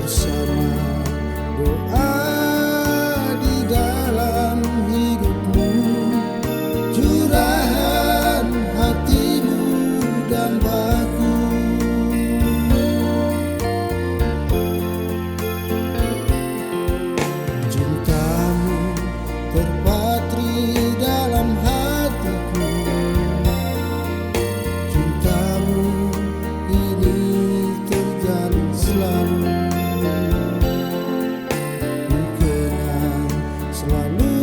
bersama, doa di dalam hidupmu, curahan hatimu dambaku. Cintamu terpatri dalam hatiku, cintamu ini terjalin selalu. Ku kenang selalu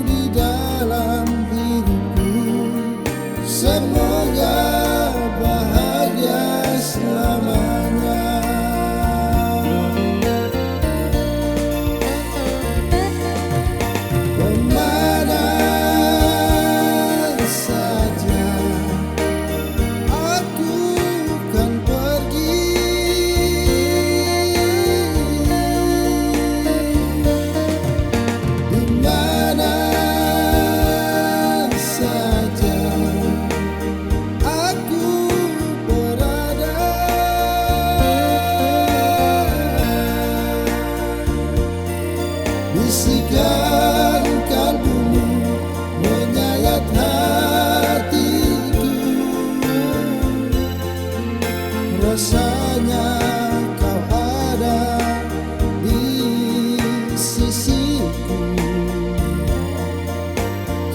di dalam hidupku, semoga bahagia selamanya. Kemana saja aku kan pergi, di mana saja aku berada, bisikan kalbumu menyayat hatiku, rasanya kau ada di sisiku.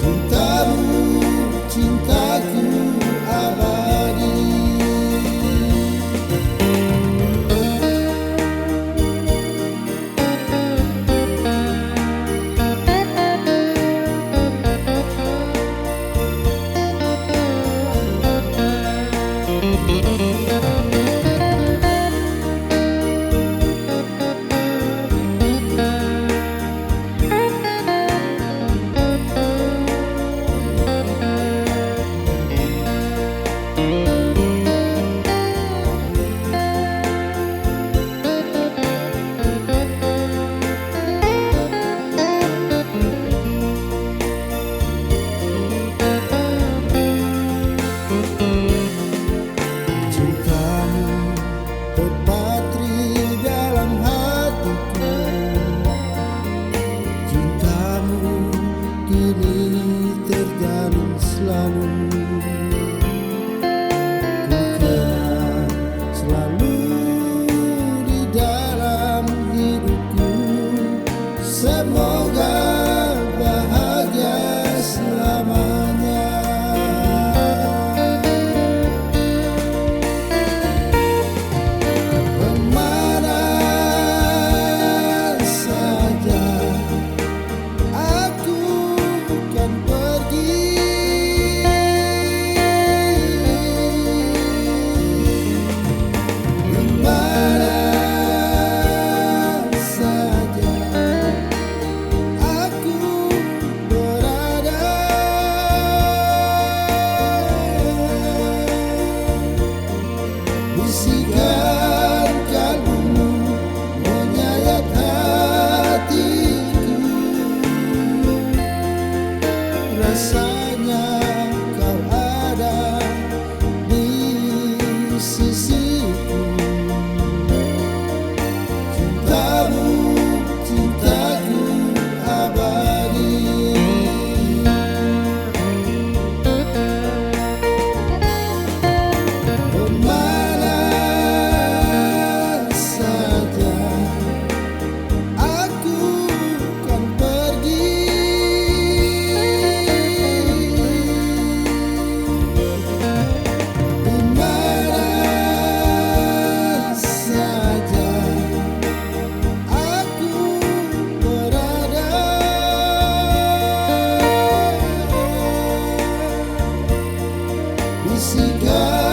Cintamu, cintaku abadi. Cintamu terpatri dalam hatiku, cintamu kini terjalin selalu. Ku kenang selalu di dalam hidupku, semoga bahagia selamanya. Kemana saja aku kan pergi, di mana saja aku berada, bisikan kalbumu menyayat hatiku, rasanya kau ada di sisiku. Cintamu, cintaku abadi. Kemana saja aku kan pergi, di mana saja aku berada, bisikan